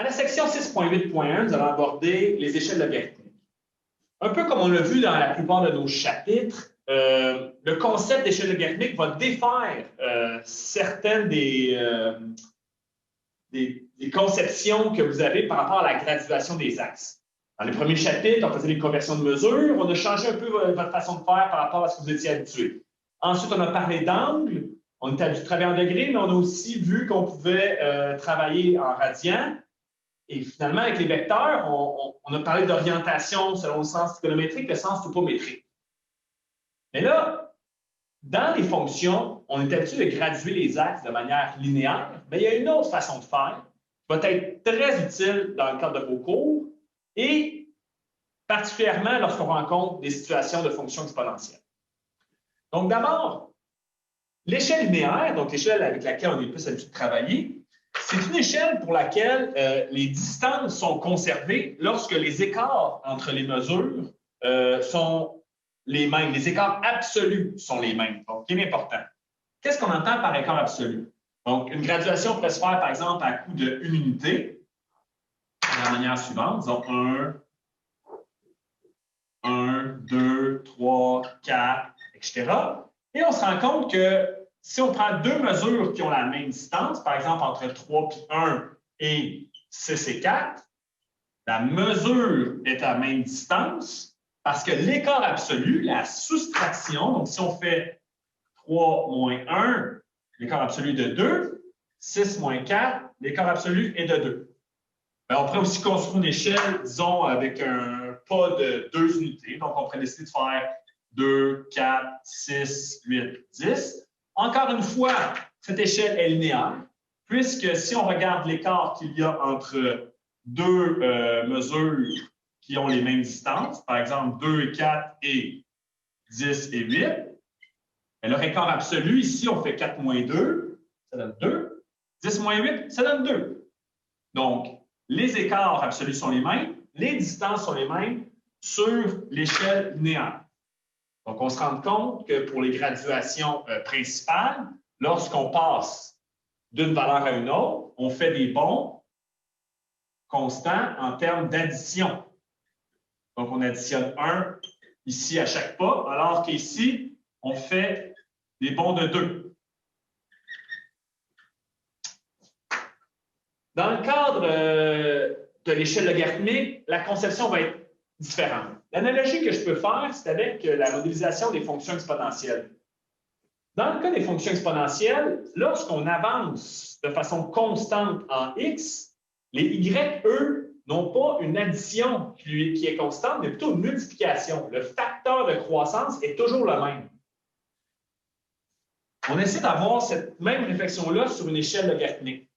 À la section 6.8.1, nous allons aborder les échelles logarithmiques. Un peu comme on l'a vu dans la plupart de nos chapitres, le concept d'échelle logarithmique va défaire certaines des conceptions que vous avez par rapport à la graduation des axes. Dans les premiers chapitres, on faisait des conversions de mesures. On a changé un peu votre façon de faire par rapport à ce que vous étiez habitué. Ensuite, on a parlé d'angle. On était habitué de travailler en degrés, mais on a aussi vu qu'on pouvait travailler en radians. Et finalement, avec les vecteurs, on a parlé d'orientation selon le sens trigonométrique, le sens topométrique. Mais là, dans les fonctions, on est habitué de graduer les axes de manière linéaire, mais il y a une autre façon de faire qui va être très utile dans le cadre de vos cours et particulièrement lorsqu'on rencontre des situations de fonctions exponentielles. Donc d'abord, l'échelle linéaire, donc l'échelle avec laquelle on est plus habitué de travailler, c'est une échelle pour laquelle les distances sont conservées lorsque les écarts entre les mesures sont les mêmes. Les écarts absolus sont les mêmes. Donc, c'est important. Qu'est-ce qu'on entend par écart absolu? Donc, une graduation pourrait se faire, par exemple, à coup de 1 unité, de la manière suivante. Disons 1, 2, 3, 4, etc. Et on se rend compte que si on prend deux mesures qui ont la même distance, par exemple entre 3 et 1 et 6 et 4, la mesure est à la même distance parce que l'écart absolu, la soustraction, donc si on fait 3 moins 1, l'écart absolu est de 2, 6 moins 4, l'écart absolu est de 2. Bien, on pourrait aussi construire une échelle, disons, avec un pas de 2 unités. Donc, on pourrait décider de faire 2, 4, 6, 8, 10. Encore une fois, cette échelle est linéaire, puisque si on regarde l'écart qu'il y a entre deux mesures qui ont les mêmes distances, par exemple 2 et 4 et 10 et 8, leur écart absolu, ici, on fait 4 moins 2, ça donne 2. 10 moins 8, ça donne 2. Donc, les écarts absolus sont les mêmes, les distances sont les mêmes sur l'échelle linéaire. Donc, on se rend compte que pour les graduations principales, lorsqu'on passe d'une valeur à une autre, on fait des bonds constants en termes d'addition. Donc, on additionne 1 ici à chaque pas, alors qu'ici, on fait des bonds de 2. Dans le cadre de l'échelle logarithmique, la conception va être différente. L'analogie que je peux faire, c'est avec la modélisation des fonctions exponentielles. Dans le cas des fonctions exponentielles, lorsqu'on avance de façon constante en x, les y, eux, n'ont pas une addition qui est constante, mais plutôt une multiplication. Le facteur de croissance est toujours le même. On essaie d'avoir cette même réflexion-là sur une échelle logarithmique.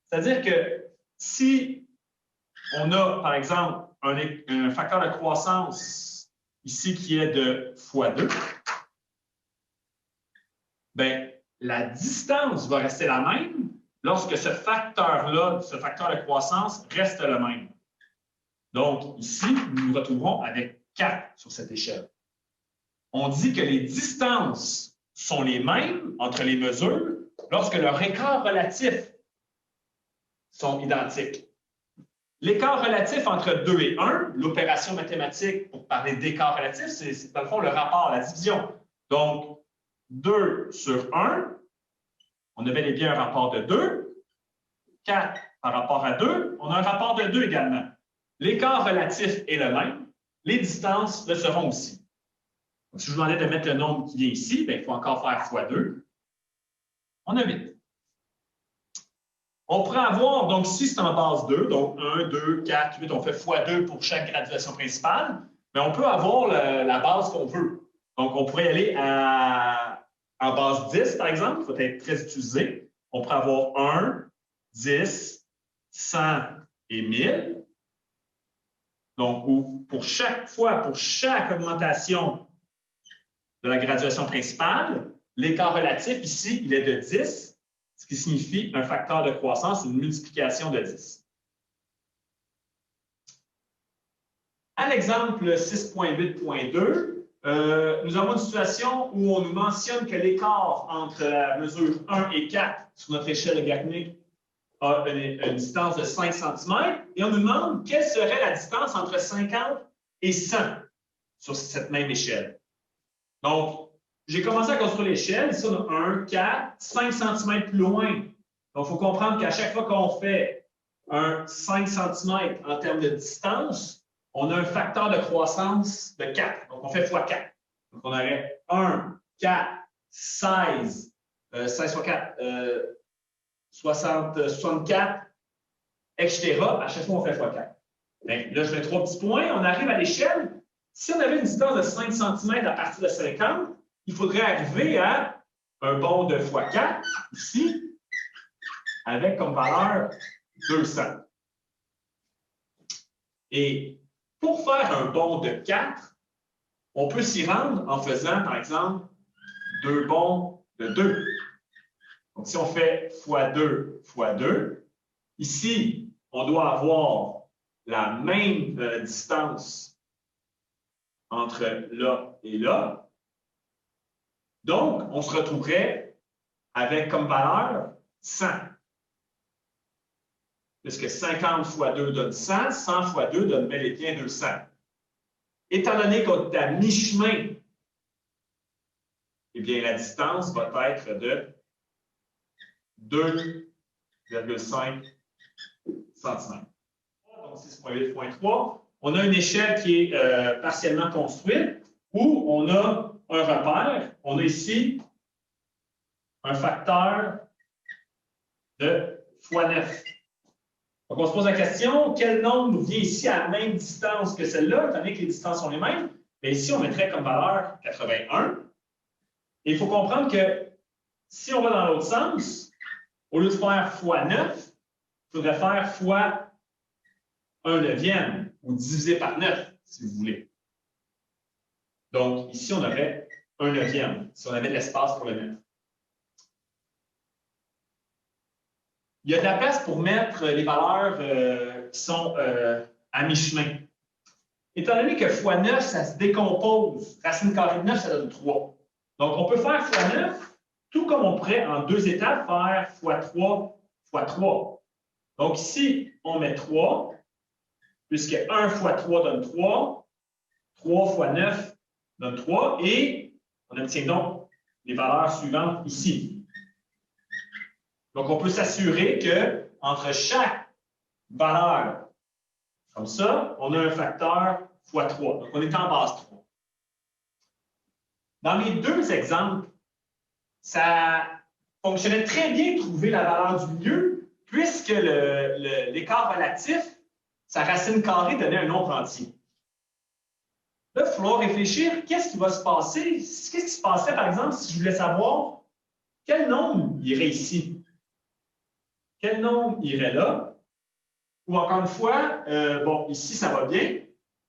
C'est-à-dire que si on a, par exemple, un facteur de croissance ici qui est de x2, bien, la distance va rester la même lorsque ce facteur-là, ce facteur de croissance, reste le même. Donc, ici, nous nous retrouverons avec 4 sur cette échelle. On dit que les distances sont les mêmes entre les mesures lorsque leurs écarts relatifs sont identiques. L'écart relatif entre 2 et 1, l'opération mathématique pour parler d'écart relatif, c'est dans le fond le rapport, la division. Donc, 2 sur 1, on a bel et bien un rapport de 2. 4 par rapport à 2, on a un rapport de 2 également. L'écart relatif est le même, les distances le seront aussi. Donc, si je vous demandais de mettre le nombre qui vient ici, bien, il faut encore faire x2. On a 8. On pourrait avoir, donc si c'est en base 2, donc 1, 2, 4, 8, on fait x2 pour chaque graduation principale, mais on peut avoir la base qu'on veut. Donc, on pourrait aller en base 10, par exemple, qui va être très utilisé. On pourrait avoir 1, 10, 100 et 1000. Donc, pour chaque fois, pour chaque augmentation de la graduation principale, l'écart relatif ici, il est de 10. Ce qui signifie un facteur de croissance, une multiplication de 10. À l'exemple 6.8.2, nous avons une situation où on nous mentionne que l'écart entre la mesure 1 et 4 sur notre échelle logarithmique a une distance de 5 cm et on nous demande quelle serait la distance entre 50 et 100 sur cette même échelle. Donc, j'ai commencé à construire l'échelle. Ici, on a 1, 4, 5 cm plus loin. Donc, il faut comprendre qu'à chaque fois qu'on fait un 5 cm en termes de distance, on a un facteur de croissance de 4. Donc, on fait x4. Donc, on aurait 1, 4, 16, 16 x 4, 64, etc. À chaque fois, on fait x4. Bien, là, je mets 3 petits points. On arrive à l'échelle. Si on avait une distance de 5 cm à partir de 50, il faudrait arriver à un bond de x4, ici, avec comme valeur 200. Et pour faire un bond de 4, on peut s'y rendre en faisant, par exemple, 2 bonds de 2. Donc, si on fait x2 x 2, ici, on doit avoir la même distance entre là et là. Donc, on se retrouverait avec comme valeur 100. Puisque 50 x 2 donne 100, 100 x 2 donne bel et bien 200. Étant donné qu'on est à mi-chemin, eh bien, la distance va être de 2,5 cm. Donc, 6,8.3. On a une échelle qui est partiellement construite où on a un repère. On a ici un facteur de x9. Donc, on se pose la question, quel nombre vient ici à la même distance que celle-là, étant donné que les distances sont les mêmes? Bien, ici, on mettrait comme valeur 81. Et il faut comprendre que si on va dans l'autre sens, au lieu de faire x9, il faudrait faire x 1/9 ou divisé par 9, si vous voulez. Donc, ici, on aurait 1/9 si on avait de l'espace pour le mettre. Il y a de la place pour mettre les valeurs qui sont à mi-chemin. Étant donné que x9, ça se décompose, racine carrée de 9, ça donne 3. Donc, on peut faire x9, tout comme on pourrait en 2 étapes faire x3 x 3. Donc, ici, on met 3, puisque 1 x 3 donne 3, 3 x 9 donne 3, et on obtient donc les valeurs suivantes ici. Donc, on peut s'assurer qu'entre chaque valeur, comme ça, on a un facteur x 3. Donc, on est en base 3. Dans mes deux exemples, ça fonctionnait très bien de trouver la valeur du milieu, puisque l'écart relatif, sa racine carrée donnait un nombre entier. Là, il va falloir réfléchir, qu'est-ce qui va se passer? Qu'est-ce qui se passerait, par exemple, si je voulais savoir quel nombre irait ici? Quel nombre irait là? Ou encore une fois, bon, ici, ça va bien.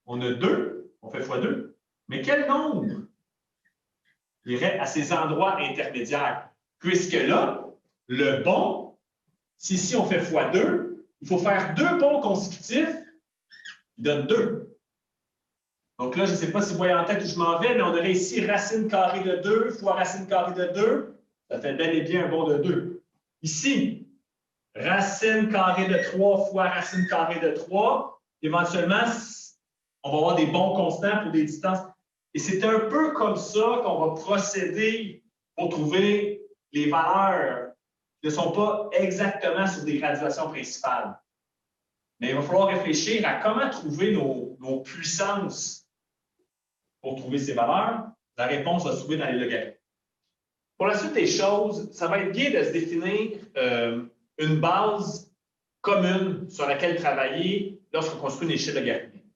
On a 2, on fait x2. Mais quel nombre irait à ces endroits intermédiaires? Puisque là, le bond, si ici on fait x2, il faut faire 2 bonds consécutifs qui donnent 2. Donc là, je ne sais pas si vous voyez en tête où je m'en vais, mais on aurait ici racine carrée de 2 fois racine carrée de 2. Ça fait bel et bien un bond de 2. Ici, racine carrée de 3 fois racine carrée de 3. Éventuellement, on va avoir des bonds constants pour des distances. Et c'est un peu comme ça qu'on va procéder pour trouver les valeurs qui ne sont pas exactement sur des graduations principales. Mais il va falloir réfléchir à comment trouver nos puissances pour trouver ces valeurs. La réponse va se trouver dans les logarithmes. Pour la suite des choses, ça va être bien de se définir une base commune sur laquelle travailler lorsqu'on construit une échelle logarithmique.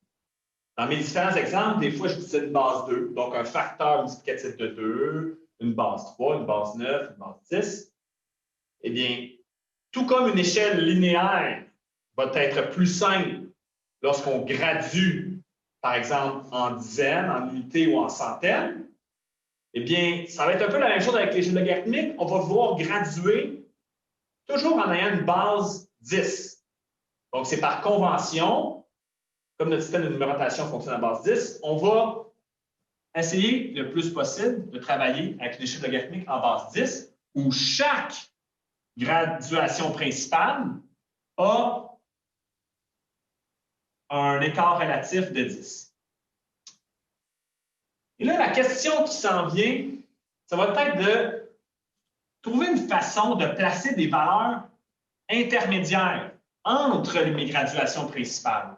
Dans mes différents exemples, des fois, je disais une base 2, donc un facteur multiplicatif de 2, une base 3, une base 9, une base 10. Eh bien, tout comme une échelle linéaire va être plus simple lorsqu'on gradue, par exemple, en dizaines, en unités ou en centaines, eh bien, ça va être un peu la même chose avec l'échelle logarithmique. On va vouloir graduer toujours en ayant une base 10. Donc, c'est par convention, comme notre système de numérotation fonctionne à base 10, on va essayer le plus possible de travailler avec une échelle logarithmique en base 10, où chaque graduation principale a un écart relatif de 10. Et là, la question qui s'en vient, ça va être de trouver une façon de placer des valeurs intermédiaires entre mes graduations principales.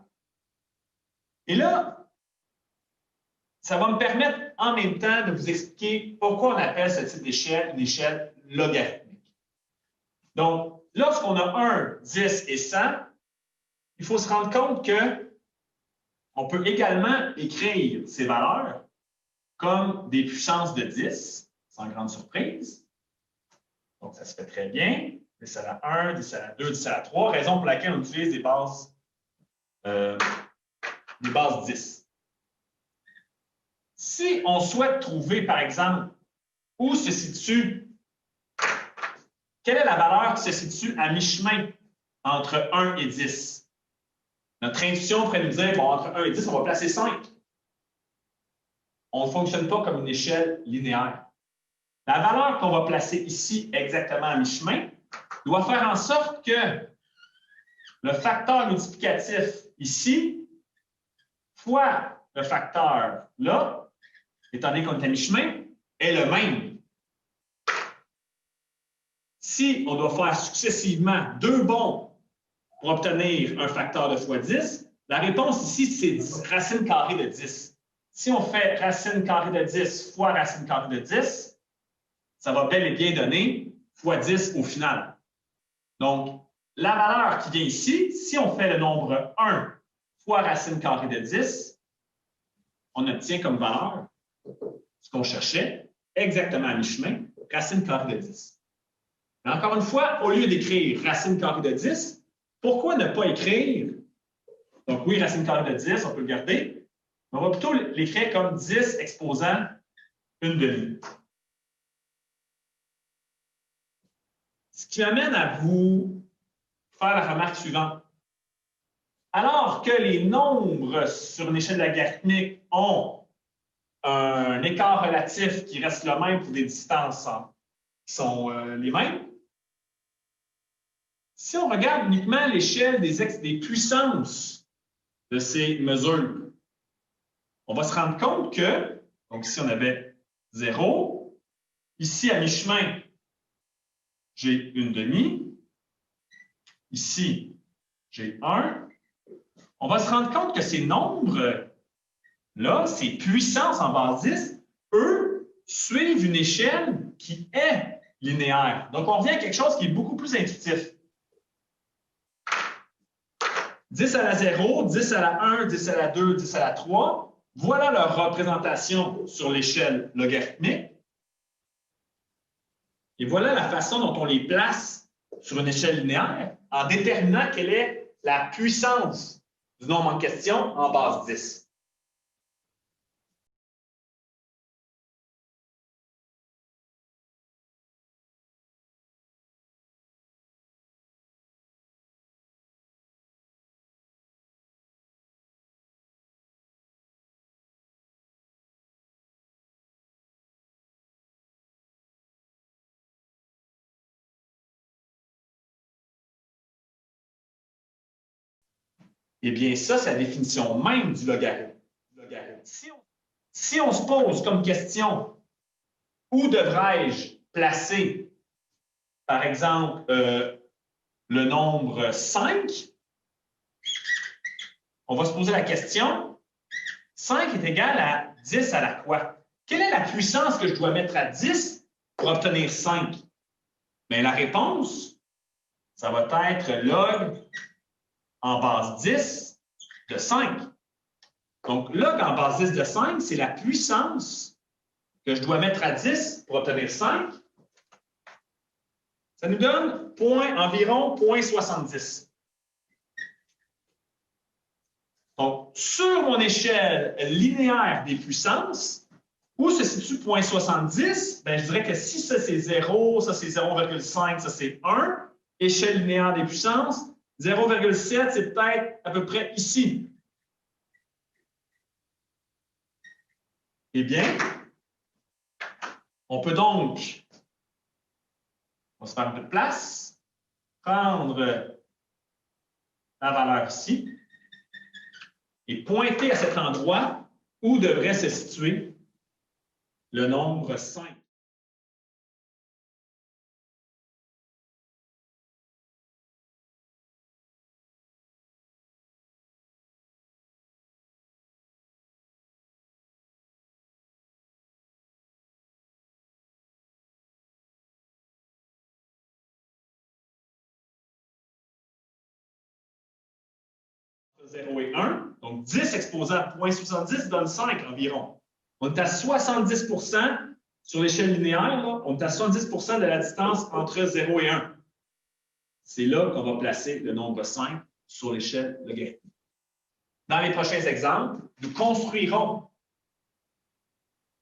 Et là, ça va me permettre en même temps de vous expliquer pourquoi on appelle ce type d'échelle une échelle logarithmique. Donc, lorsqu'on a 1, 10 et 100, il faut se rendre compte qu'on peut également écrire ces valeurs comme des puissances de 10, sans grande surprise. Donc, ça se fait très bien. 10 à la 1, 10 à la 2, 10 à la 3, raison pour laquelle on utilise des bases 10. Si on souhaite trouver, par exemple, où se situe, quelle est la valeur qui se situe à mi-chemin entre 1 et 10? Notre intuition pourrait nous dire, bon, entre 1 et 10, on va placer 5. On ne fonctionne pas comme une échelle linéaire. La valeur qu'on va placer ici, exactement à mi-chemin, doit faire en sorte que le facteur multiplicatif ici fois le facteur là, étant donné qu'on est à mi-chemin, est le même. Si on doit faire successivement 2 bonds pour obtenir un facteur de fois 10, la réponse ici, c'est racine carrée de 10. Si on fait racine carrée de 10 fois racine carrée de 10, ça va bel et bien donner fois 10 au final. Donc, la valeur qui vient ici, si on fait le nombre 1 fois racine carrée de 10, on obtient comme valeur ce qu'on cherchait, exactement à mi-chemin, racine carrée de 10. Mais encore une fois, au lieu d'écrire racine carrée de 10, pourquoi ne pas écrire, donc oui, racine carrée de 10, on peut le garder, mais on va plutôt l'écrire comme 10 exposant une demi. Ce qui m'amène à vous faire la remarque suivante. Alors que les nombres sur une échelle logarithmique ont un écart relatif qui reste le même pour des distances qui sont les mêmes, si on regarde uniquement l'échelle des puissances de ces mesures, on va se rendre compte que, donc ici on avait 0, ici à mi-chemin, j'ai une demi, ici j'ai 1. On va se rendre compte que ces nombres-là, ces puissances en base 10, eux, suivent une échelle qui est linéaire. Donc, on revient à quelque chose qui est beaucoup plus intuitif. 10 à la 0, 10 à la 1, 10 à la 2, 10 à la 3, voilà leur représentation sur l'échelle logarithmique. Et voilà la façon dont on les place sur une échelle linéaire en déterminant quelle est la puissance du nombre en question en base 10. Eh bien, ça, c'est la définition même du logarithme. Si on se pose comme question, où devrais-je placer, par exemple, le nombre 5, on va se poser la question, 5 est égal à 10 à la quoi? Quelle est la puissance que je dois mettre à 10 pour obtenir 5? Bien, la réponse, ça va être log en base 10 de 5. Donc, log en base 10 de 5, c'est la puissance que je dois mettre à 10 pour obtenir 5. Ça nous donne environ 0,70. Donc, sur mon échelle linéaire des puissances, où se situe 0,70? Bien, je dirais que si ça c'est 0, ça c'est 0,5, ça c'est 1, échelle linéaire des puissances, 0,7, c'est peut-être à peu près ici. Eh bien, on peut donc, on va se faire un peu de place, prendre la valeur ici et pointer à cet endroit où devrait se situer le nombre 5. Entre 0 et 1, donc 10 exposé à 0,70 donne 5 environ. On est à 70 sur l'échelle linéaire, là, on est à 70 de la distance entre 0 et 1. C'est là qu'on va placer le nombre 5 sur l'échelle logarithmique. Dans les prochains exemples, nous construirons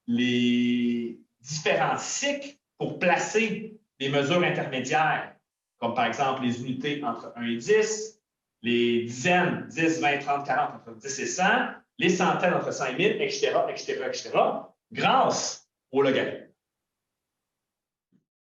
les différents cycles pour placer des mesures intermédiaires, comme par exemple les unités entre 1 et 10, les dizaines, 10, 20, 30, 40, entre 10 et 100, les centaines entre 100 et 1000, etc., etc., etc., grâce au logarithme.